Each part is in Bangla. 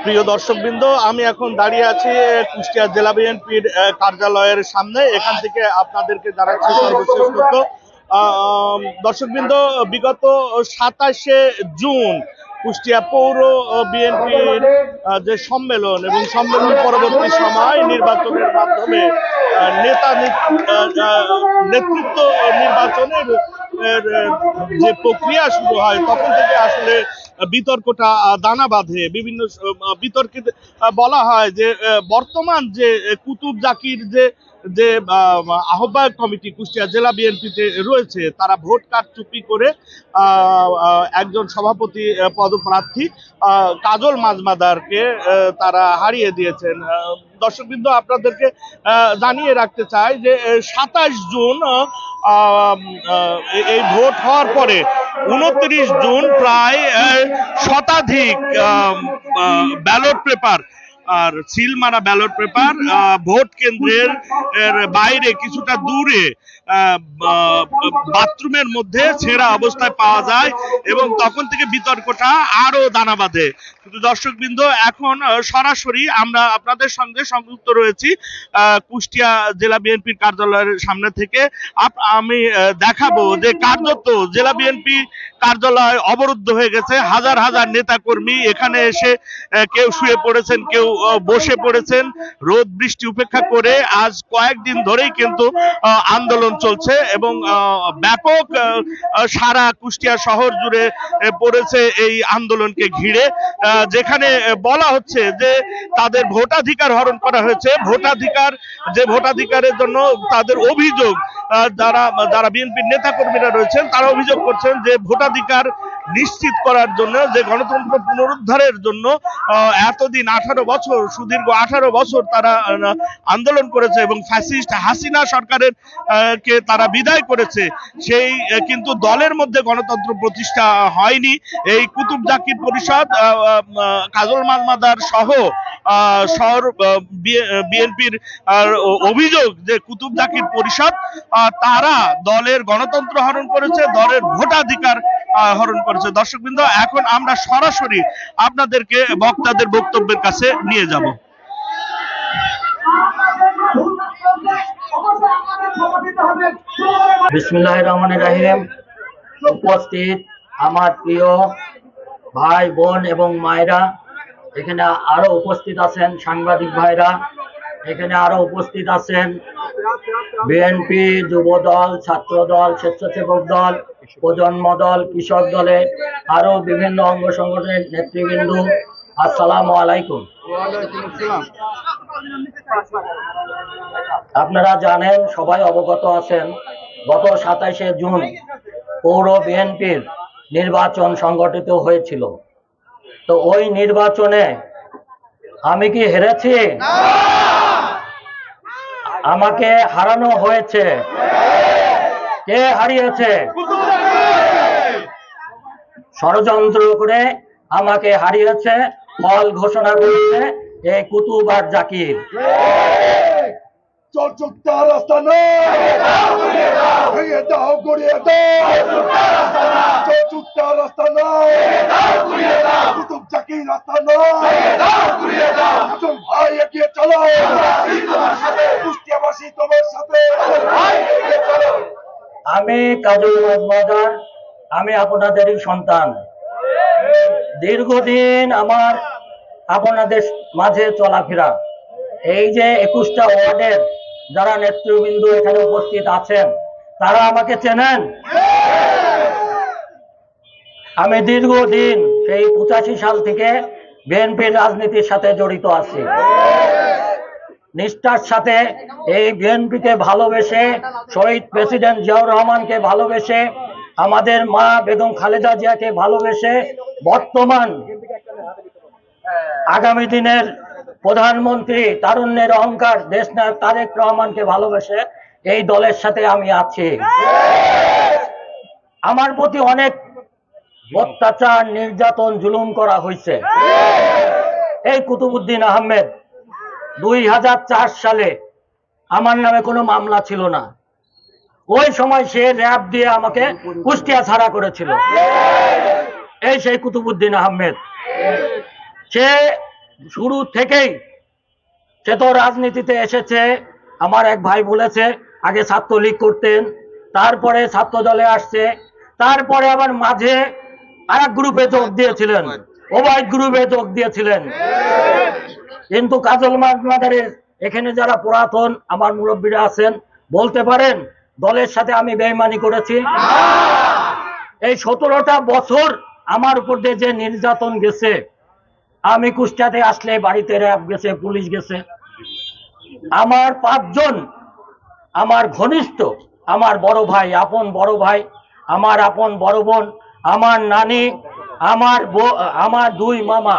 প্রিয় দর্শকবৃন্দ, আমি এখন দাঁড়িয়ে আছি কুষ্টিয়া জেলা বিএনপির কার্যালয়ের সামনে। এখান থেকে আপনাদেরকে জানাচ্ছি সর্বশেষ তথ্য। দর্শকবৃন্দ, বিগত 27শে জুন কুষ্টিয়া পৌর বিএনপির যে সম্মেলন এবং সম্মেলন পরবর্তী সময় নির্বাচনের মাধ্যমে নেতৃত্ব নির্বাচনের যে প্রক্রিয়া শুরু হয়, তখন থেকে আসলে বিতর্কটা দানা বাঁধে। বিভিন্ন বিতর্কে বলা হয় যে বর্তমান যে কুতুব জাকির যে যে আহ্বায়ক কমিটি কুষ্টিয়া জেলা বিএনপিতে রয়েছে, তারা ভোট কারচুপি করে একজন সভাপতি পদপ্রার্থী কাজল মাজমাদারকে তারা হারিয়ে দিয়েছেন। দর্শকবৃন্দ, আপনাদেরকে জানিয়ে রাখতে চাই যে 27 জুন এই ভোট হওয়ার পরে 29 জুন প্রায় শতাধিক ব্যালট পেপার আর সিল মারা ব্যালট পেপার ভোট কেন্দ্রের বাইরে কিছুটা দূরে বাথরুমের মধ্যে ছেঁড়া অবস্থায় পাওয়া যায় এবং তখন থেকে বিতর্কটা আরো দানা বাঁধে। কিন্তু দর্শকবৃন্দ, এখন সরাসরি আমরা আপনাদের সঙ্গে সংযুক্ত রয়েছি কুষ্টিয়া জেলা বিএনপির কার্যালয়ের সামনে থেকে। আমি দেখাবো যে কার্যত জেলা বিএনপি কার্যালয় অবরুদ্ধ হয়ে গেছে। হাজার হাজার নেতা কর্মী এখানে এসে কেউ শুয়ে পড়েছেন, কেউ বসে পড়েছেন। রোদ বৃষ্টি উপেক্ষা করে আজ কয়েকদিন ধরেই কিন্তু আন্দোলন চলছে এবং ব্যাপক সারা কুষ্টিয়া শহর জুড়ে পড়েছে এই আন্দোলনকে ঘিরে, যেখানে বলা হচ্ছে যে তাদের ভোটাধিকার হরণ করা হয়েছে। ভোটাধিকারের জন্য তাদের অভিযোগ, যারা বিএনপির নেতা কর্মীরা রয়েছেন তারা অভিযোগ করছেন যে ভোটাধিকার নিশ্চিত করার জন্য, যে গণতন্ত্র পুনরুদ্ধারের জন্য এতদিন 18 বছর, সুদীর্ঘ 18 বছর তারা আন্দোলন করেছে এবং ফ্যাসিস্ট হাসিনা সরকারের কে তারা বিদায় করেছে। সেই কিন্তু দলের মধ্যে গণতন্ত্র প্রতিষ্ঠা হয়নি। এই কুতুব জাকির পরিষদ, কাজল মাজমাদার সহ শহর বিএনপির অভিযোগ যে কুতুব জাকির পরিষদ তারা দলের গণতন্ত্র হরণ করেছে, দলের ভোটাধিকার হরণ করেছে। দর্শকবৃন্দ, এখন আমরা সরাসরি আপনাদেরকে বক্তাদের বক্তব্যের কাছে নিয়ে যাব। বিসমিল্লাহির রহমানির রহিম। উপস্থিত আমার প্রিয় ভাই বোন এবং মায়েরা, এখানে আরো উপস্থিত আছেন সাংবাদিক ভাইরা, এখানে আরো উপস্থিত আছেন বিএনপি, যুব দল, ছাত্র দল, স্বেচ্ছাসেবক দল, প্রজন্ম দল, কৃষক দলে আরো বিভিন্ন অঙ্গ সংগঠনের নেতৃবৃন্দ। আসসালামু আলাইকুম। আপনারা জানেন, সবাই অবগত আছেন, গত 27শে জুন পৌর বিএনপির নির্বাচন সংগঠিত হয়েছিল। তো ওই নির্বাচনে আমি কি হেরেছি? আমাকে হারানো হয়েছে। কে হারিয়েছে? ষড়যন্ত্র করে আমাকে হারিয়েছে, ফল ঘোষণা করেছে এই কুতুব আর জাকির। আমি কাজল মাজমাদার, আমি আপনাদেরই সন্তান। দীর্ঘদিন আমার আপনাদের মাঝে চলাফেরা। এই যে 21টা ওয়ার্ডের যারা নেতৃবৃন্দ এখানে উপস্থিত আছেন, তারা আমাকে চেনেন। আমি দীর্ঘদিন সেই 85 সাল থেকে বিএনপির রাজনীতির সাথে জড়িত আছি। নিষ্ঠার সাথে এই বিএনপিকে ভালোবেসে, শহীদ প্রেসিডেন্ট জিয়াউর রহমানকে ভালোবেসে, আমাদের মা বেগম খালেদা জিয়াকে ভালোবেসে, বর্তমান আগামী দিনের প্রধানমন্ত্রী, তারুণ্যের অহংকার দেশনায়ক তারেক রহমানকে ভালোবেসে এই দলের সাথে আমি আছি। আমার প্রতি অনেক অত্যাচার, নির্যাতন, জুলুম করা হয়েছে। এই কুতুবউদ্দিন আহমেদ 2004 সালে আমার নামে কোনো মামলা ছিল না। ওই সময় সে র‍্যাব দিয়ে আমাকে কুষ্টিয়া ছাড়া করেছিল। এই সেই কুতুবউদ্দিন আহমেদ। সে শুরু থেকেই সে তো রাজনীতিতে এসেছে। আমার এক ভাই বলেছে আগে ছাত্রলীগ করতেন, তারপরে ছাত্র দলে আসছে, তারপরে আবার মাঝে আরেক গ্রুপে যোগ দিয়েছিলেন, ওবায়দ গ্রুপে যোগ দিয়েছিলেন। কিন্তু কাজল মাজমাদারের এখানে যারা পুরাতন আমার মুরব্বীরা আছেন বলতে পারেন দলের সাথে আমি বেঈমানি করেছি? এই 17টা বছর আমার উপর দিয়ে যে নির্যাতন গেছে, আমি কুষ্টিয়াতে আসলে বাড়িতে র্যাব গেছে, পুলিশ গেছে। আমার 5 জন আমার ঘনিষ্ঠ, আমার বড় ভাই, আপন বড় ভাই, আমার আপন বড় বোন, আমার নানি, আমার 2 মামা,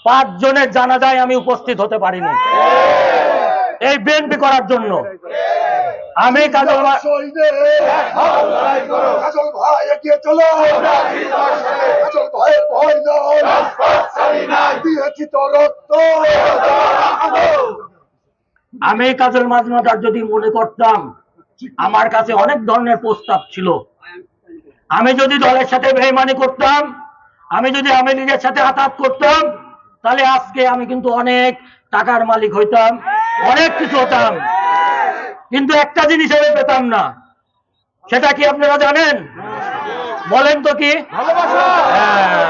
5 জনের জানাজায় আমি উপস্থিত হতে পারিনি এই বিএনপি করার জন্য। আমি কাজল ভাই এগিয়ে চলো, কাজল ভাইয়ের ভয় নয়, দিয়েছি তো রক্ত। আমি কাজল মাজমাদার যদি মনে করতাম আমার কাছে অনেক ধরনের প্রস্তাব ছিল, আমি যদি দলের সাথে বেঈমানি করতাম, আমি যদি আওয়ামী লীগের সাথে আঘাত করতাম, তাহলে আজকে আমি কিন্তু অনেক টাকার মালিক হইতাম, অনেক কিছু হতাম। কিন্তু একটা জিনিস আমি পেতাম না, সেটা কি আপনারা জানেন? বলেন তো কি? হ্যাঁ,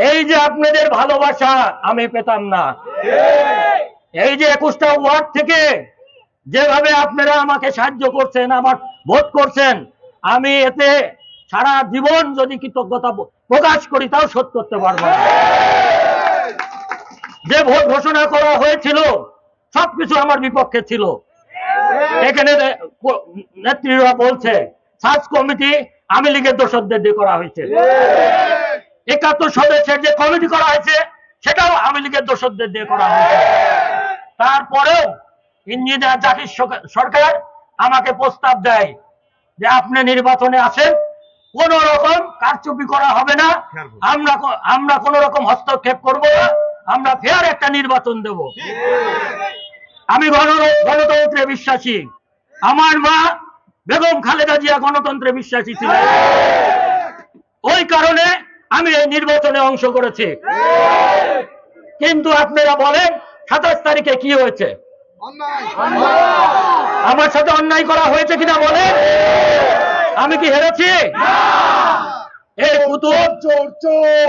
এই যে আপনাদের ভালোবাসা আমি পেতাম না। এই যে 21টা ওয়ার্ড থেকে যেভাবে আপনারা আমাকে সাহায্য করছেন, আমার ভোট করছেন, আমি এতে সারা জীবন যদি কৃতজ্ঞতা প্রকাশ করি তাও শোধ করতে পারবো না। যে ভোট ঘোষণা করা হয়েছিল সবকিছু আমার বিপক্ষে ছিল। এখানে নেত্রীরা বলছে সার্চ কমিটি আওয়ামী লীগের দোষরদের দিয়ে করা হয়েছে, 71 সদস্যের যে কমিটি করা হয়েছে সেটাও আওয়ামী লীগের দোষরদের দিয়ে করা হয়েছে। তারপরেও ইঞ্জিনিয়ার জাকির সরকার আমাকে প্রস্তাব দেয় যে আপনি নির্বাচনে আসেন, কোন রকম কারচুপি করা হবে না, আমরা কোন রকম হস্তক্ষেপ করব না, আমরা ফেয়ার একটা নির্বাচন দেব। আমি গণতন্ত্রে বিশ্বাসী, আমার মা বেগম খালেদা জিয়া গণতন্ত্রে বিশ্বাসী ছিলেন, ওই কারণে আমি এই নির্বাচনে অংশ করেছি। কিন্তু আপনারা বলেন 27 তারিখে কি হয়েছে? আমার সাথে অন্যায় করা হয়েছে কিনা বলেন? আমি কি হেরেছি? এই কুতুব চোর চোর,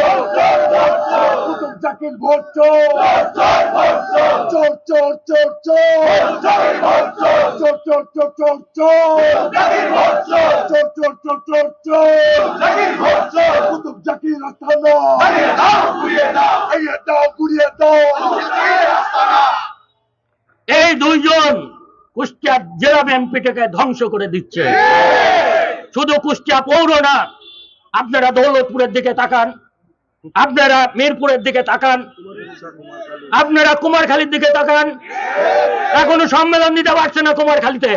কুতুব জাকির ভোট চোর, চোর চোর চোর চোর, চোর চোর চোর চোর চোর, চোর চোর চোর চোর চোর, কুতুব জাকির আস্তানা, গুড়িয়ে দাও। এই 2 জন কুষ্টিয়া জেলা বিএনপিটাকে ধ্বংস করে দিচ্ছে। শুধু কুষ্টিয়া পৌর না, আপনারা দৌলতপুরের দিকে তাকান, আপনারা মিরপুরের দিকে তাকান, আপনারা কুমারখালীর দিকে তাকান, এখনো সম্মেলন দিতে পারছে না কুমারখালীতে।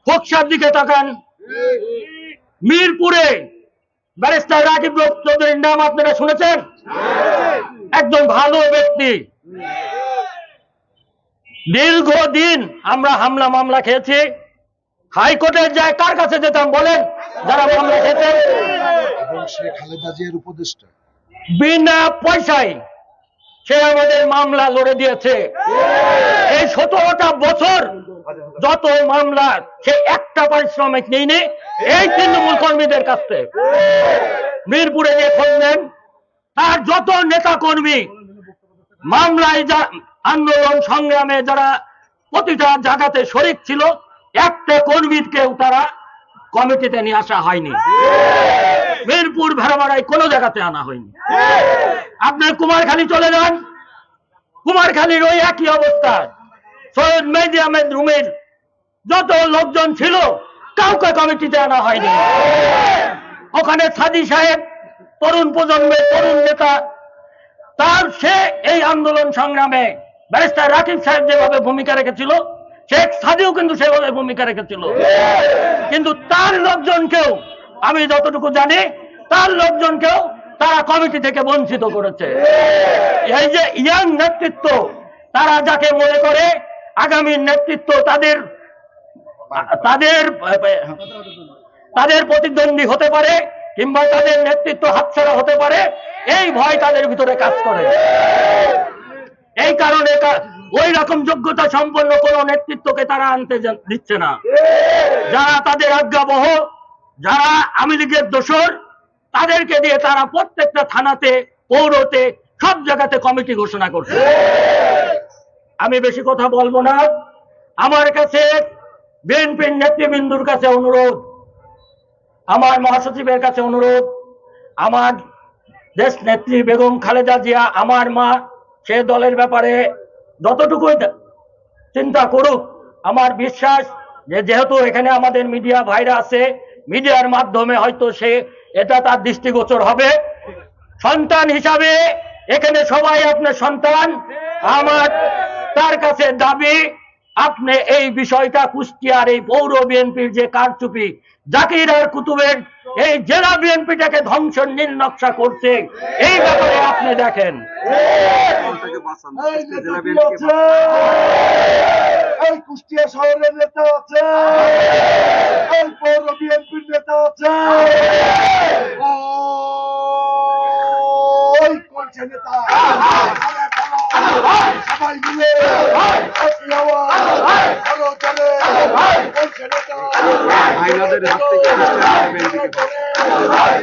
খোকসার দিকে তাকান, মিরপুরে ব্যারিস্টার রাকিব চৌধুরীর নাম আপনারা শুনেছেন? একজন ভালো ব্যক্তি। দীর্ঘদিন আমরা হামলা মামলা খেয়েছি, হাইকোর্টের যায় কার কাছে যেতাম বলেন? যারা মামলা খেয়েছেন, খালেদা জিয়ার উপদেষ্টা বিনা পয়সায় সে আমাদের মামলা লড়ে দিয়েছে। এই 17টা বছর যত মামলা, সে একটা পারিশ্রমিক নেইনি এই তৃণমূল কর্মীদের কাছে। মিরপুরে যে খোঁজ নেন, তার যত নেতা কর্মী মামলায় আন্দোলন সংগ্রামে যারা প্রতিটা জায়গাতে শরিক ছিল, একটা কর্মীকেও তারা কমিটিতে নিয়ে আসা হয়নি। মিরপুর ভেড়ামারায় কোনো জায়গাতে আনা হয়নি। আপনার কুমারখালী চলে যান, কুমারখালীর ওই একই অবস্থা। সৈয়দ মেহেদী আহমেদ রুমির যত লোকজন ছিল কাউকে কমিটিতে আনা হয়নি। ওখানে সাদি সাহেব তরুণ প্রজন্মের তরুণ নেতা, তার সে এই আন্দোলন সংগ্রামে ব্যারিস্টার রাকিব সাহেব যেভাবে ভূমিকা রেখেছিল, শেখ সাদিও কিন্তু সেভাবে ভূমিকা রেখেছিল। কিন্তু তার লোকজনকেও, আমি যতটুকু জানি, তার লোকজনকেও তারা কমিটি থেকে বঞ্চিত করেছে। এই যে ইয়াং নেতৃত্ব, তারা যাকে মনে করে আগামীর নেতৃত্ব তাদের তাদের প্রতিদ্বন্দ্বী হতে পারে কিংবা তাদের নেতৃত্ব হাতছাড়া হতে পারে, এই ভয় তাদের ভিতরে কাজ করে। এই কারণে ওই রকম যোগ্যতা সম্পন্ন কোন নেতৃত্বকে তারা আনতে দিচ্ছে না। যারা তাদের আজ্ঞাবহ, যারা আওয়ামী লীগের দোসর, তাদেরকে দিয়ে তারা প্রত্যেকটা থানাতে, পৌরতে, সব জায়গাতে কমিটি ঘোষণা করছে। আমি বেশি কথা বলবো না। আমার কাছে বিএনপির নেতৃবৃন্দুর কাছে অনুরোধ, আমার মহাসচিবের কাছে অনুরোধ, আমার দেশ নেত্রী বেগম খালেদা জিয়া আমার মা, সে দলের ব্যাপারে যতটুকু চিন্তা করুক, আমার বিশ্বাস যে যেহেতু এখানে আমাদের মিডিয়া ভাইরা আছে, মিডিয়ার মাধ্যমে হয়তো সে এটা তার দৃষ্টিগোচর হবে। সন্তান হিসাবে এখানে সবাই আপনার সন্তান। আমার তার কাছে দাবি, আপনি এই বিষয়টা কুষ্টিয়ার এই পৌর বিএনপির যে কারচুপি, জাকির আর কুতুবের এই জেলা বিএনপিটাকে ধ্বংসের নীল নকশা করছে, এই ব্যাপারে আপনি দেখেন। এই কুষ্টিয়া শহরের নেতা আছে, এই পৌর বিএনপির নেতা আছে, ওই কোনছে নেতা সবাই মিলে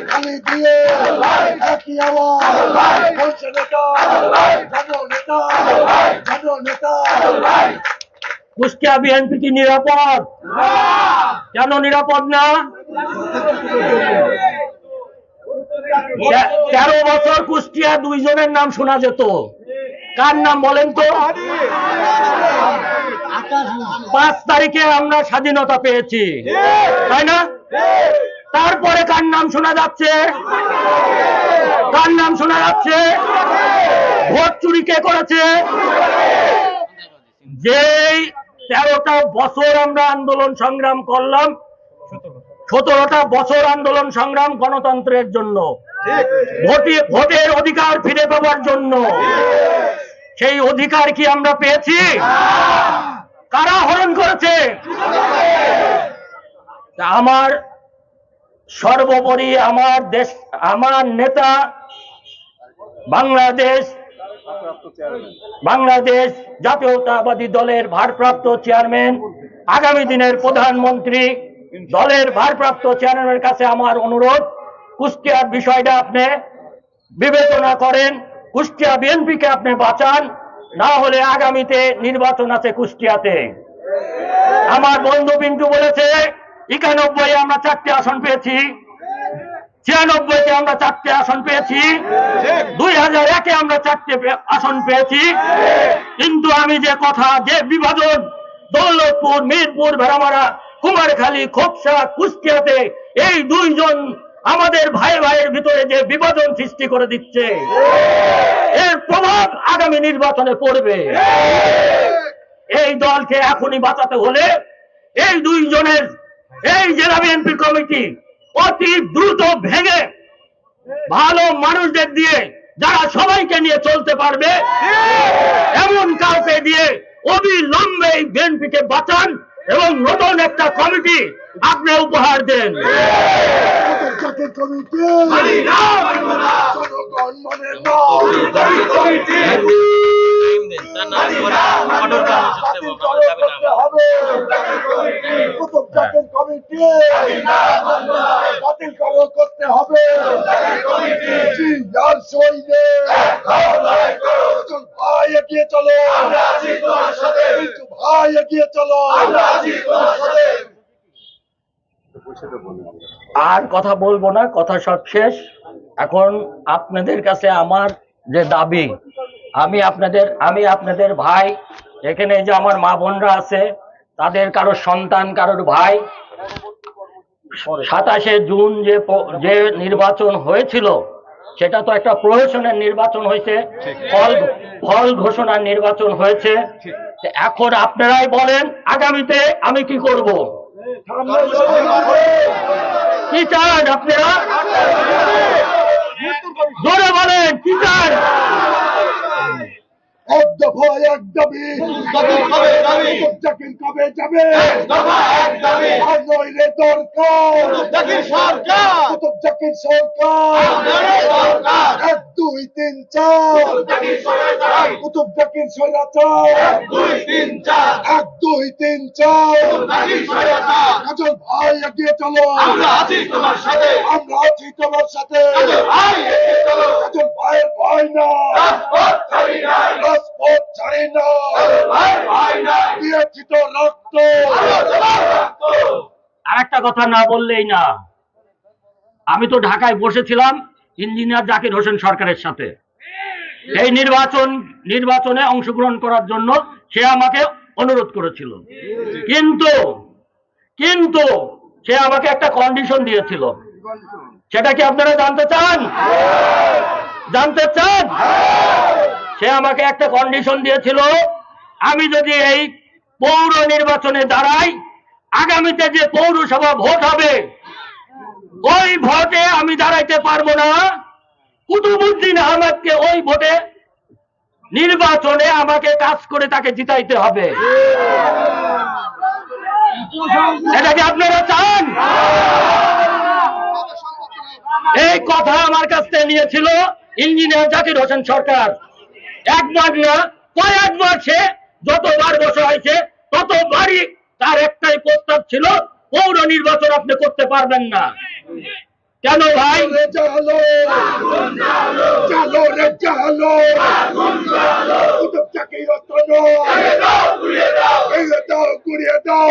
খালি দিয়ে একই আওয়াজ বলছে নেতা, নেতা, নেতা। কুষ্টিয়া বিএনপি কি নিরাপদ? কেন নিরাপদ না? 13 বছর কুষ্টিয়া 2 জনের নাম শোনা যেত। কার নাম বলেন তো? 5 তারিখে আমরা স্বাধীনতা পেয়েছি, তাই না? তারপরে কার নাম শোনা যাচ্ছে? কার নাম শোনা যাচ্ছে? ভোট চুরি কে করেছে? যেই 13টা বছর আমরা আন্দোলন সংগ্রাম করলাম, 17টা বছর আন্দোলন সংগ্রাম গণতন্ত্রের জন্য, ভোটের অধিকার ফিরে পাওয়ার জন্য, সেই অধিকার কি আমরা পেয়েছি? কারা হরণ করেছে? আমার সর্বোপরি আমার দেশ, আমার নেতা, বাংলাদেশ জাতীয়তাবাদী দলের ভারপ্রাপ্ত চেয়ারম্যান, আগামী দিনের প্রধানমন্ত্রী, দলের ভারপ্রাপ্ত চেয়ারম্যানের কাছে আমার অনুরোধ, কুষ্টিয়ার বিষয়টা আপনি বিবেচনা করেন, কুষ্টিয়া বিএনপিকে আপনি বাঁচান, না হলে আগামীতে নির্বাচন আছে কুষ্টিয়াতে। আমার বন্ধু পিন্টু বলেছে 91 আমরা 4টে আসন পেয়েছি, 96-তে আমরা 4টে আসন পেয়েছি, 2001-এ আমরা 4টে আসন পেয়েছি। কিন্তু আমি যে কথা, যে বিভাজন দৌলতপুর, মিরপুর, ভেড়ামারা, কুমারখালী, খোকসা, কুষ্টিয়াতে এই 2 জন আমাদের ভাই ভাইয়ের ভিতরে যে বিভাজন সৃষ্টি করে দিচ্ছে, এর প্রভাব আগামী নির্বাচনে পড়বে। এই দলকে এখনই বাঁচাতে হলে এই 2 জনের এই জেলা বিএনপি কমিটি অতি দ্রুত ভেঙে ভালো মানুষদের দিয়ে, যারা সবাইকে নিয়ে চলতে পারবে, এমন কাউকে দিয়ে অবিলম্বে এই বিএনপিকে বাঁচান এবং নতুন একটা কমিটি আপনি উপহার দেন। করতে হবে ভাই, এগিয়ে চলো ভাই, এগিয়ে চলো। আর কথা বলবো না, কথা সব শেষ। এখন আপনাদের কাছে আমার যে দাবি, আমি আপনাদের ভাই, এখানে যে আমার মা বোনরা আছে, তাদের কারোর সন্তান, কারোর ভাই, 27শে জুন যে নির্বাচন হয়েছিল, সেটা তো একটা প্রহসনের নির্বাচন হয়েছে, ফল ঘোষণার নির্বাচন হয়েছে। এখন আপনারাই বলেন আগামীতে আমি কি করব? কি চান আপনারা? জোরে বলেন কি চান? দফা এক দাবি, কুতুব জাকির কবে যাবে, আর নইলে দরকার কুতুব জাকির সরকার, 1 2 3 4 কুতুব জাকির স্বৈরাচার, 1 2 3 4 কাজল ভাই এগিয়ে চলো, আমরা আছি তোমার সাথে, কাজল ভাইয়ের ভয় না, রাজপথ ছাড়ি না, দিয়েছি তো রক্ত। আর একটা কথা না বললেই না, আমি তো ঢাকায় বসেছিলাম ইঞ্জিনিয়ার জাকির হোসেন সরকারের সাথে এই নির্বাচনে অংশগ্রহণ করার জন্য। সে আমাকে অনুরোধ করেছিল, কিন্তু সে আমাকে একটা কন্ডিশন দিয়েছিল। সেটা কি আপনারা জানতে চান? সে আমাকে একটা কন্ডিশন দিয়েছিল, আমি যদি এই পৌর নির্বাচনে দাঁড়াই, আগামীতে যে পৌরসভা ভোট হবে ওই ভোটে আমি দাঁড়াইতে পারবো না, কুতুবউদ্দিন আহমেদকে ওই ভোটে নির্বাচনে আমাকে কাজ করে তাকে জিতাইতে হবে। এটা কি আপনারা চান? এই কথা আমার কাছ থেকে নিয়েছিল ইঞ্জিনিয়ার জাকির হোসেন সরকার। একবার না কয়েকবার সে যতবার বসা হয়েছে ততবারই তার একটাই প্রস্তাব ছিল, পৌর নির্বাচন আপনি করতে পারবেন না। কেন ভাই? চলো রে চলো, কুতুব জাকির ঘুরিয়ে দাও,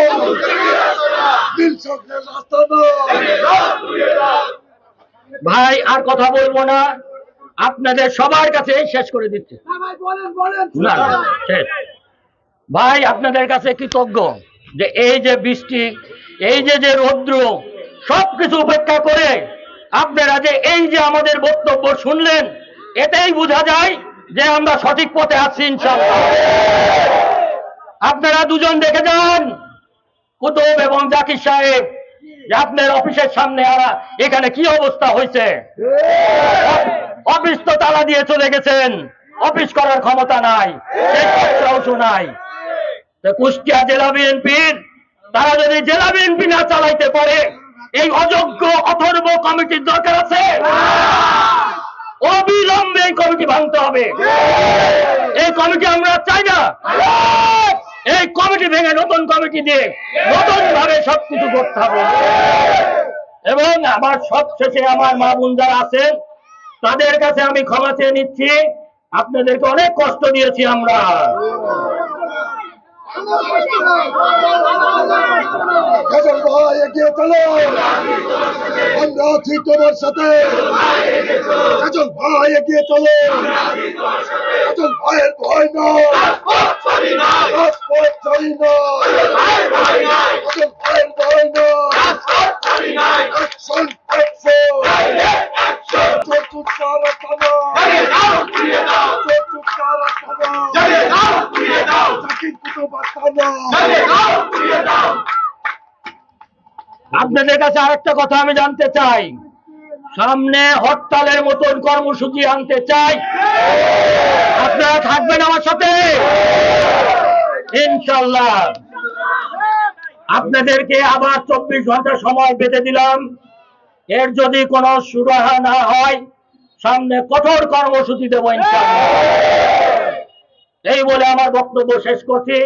নীল সঙ্গের রাস্তা ভাই আর কথা বলবো না, আপনাদের সবার কাছে শেষ করে দিচ্ছি। না, শেষ। ভাই আপনাদের কাছে কৃতজ্ঞ যে এই যে বৃষ্টি, এই যে রৌদ্র, সবকিছু উপেক্ষা করে আপনারা যে এই যে আমাদের বক্তব্য শুনলেন, এটাই বোঝা যায় যে আমরা সঠিক পথে আছি ইনশাআল্লাহ। আপনারা দুজন দেখে যান, কুতুব এবং জাকির সাহেব, যে আপনার অফিসের সামনে এখানে কি অবস্থা হয়েছে। অফিস তো তালা দিয়ে চলে গেছেন, অফিস করার ক্ষমতা নাই, নাই। কুষ্টিয়া জেলা বিএনপির তারা যদি জেলা বিএনপি না চালাইতে পারে, এই অযোগ্য অথর্ব কমিটির দরকার আছে। অবিলম্বে এই কমিটি ভাঙতে হবে। এই কমিটি আমরা চাই না। এই কমিটি ভেঙে নতুন কমিটি দিয়ে নতুন ভাবে সবকিছু করতে হবে। এবং আমার সবশেষে আমার মা বোন যারা আছেন তাদের কাছে আমি ক্ষমা চেয়ে নিচ্ছি, আপনাদেরকে অনেক কষ্ট দিয়েছি আমরা। কাজল ভাই এগিয়ে চলো, আমরা আছি তোমার সাথে, কাজল ভাই এগিয়ে চলো, কাজল ভাইয়ের ভয় না, রাজপথ ছাড়ি না, কাজল ভাইয়ের ভয় না, অ্যাকশন চতুর্থ থানা, জাকির কুতুব থানা। আপনাদের কাছে আরেকটা কথা আমি জানতে চাই, সামনে হরতালের মতন কর্মসূচি আনতে চাই, আপনারা থাকবেন আমার সাথে ইনশাআল্লাহ। আপনাদেরকে আবার 24 ঘন্টা সময় বেঁধে দিলাম, এর যদি কোনো সুরাহা না হয় সামনে কঠোর কর্মসূচি দেব ইনশাআল্লাহ। এই বলে আমার বক্তব্য শেষ করছি।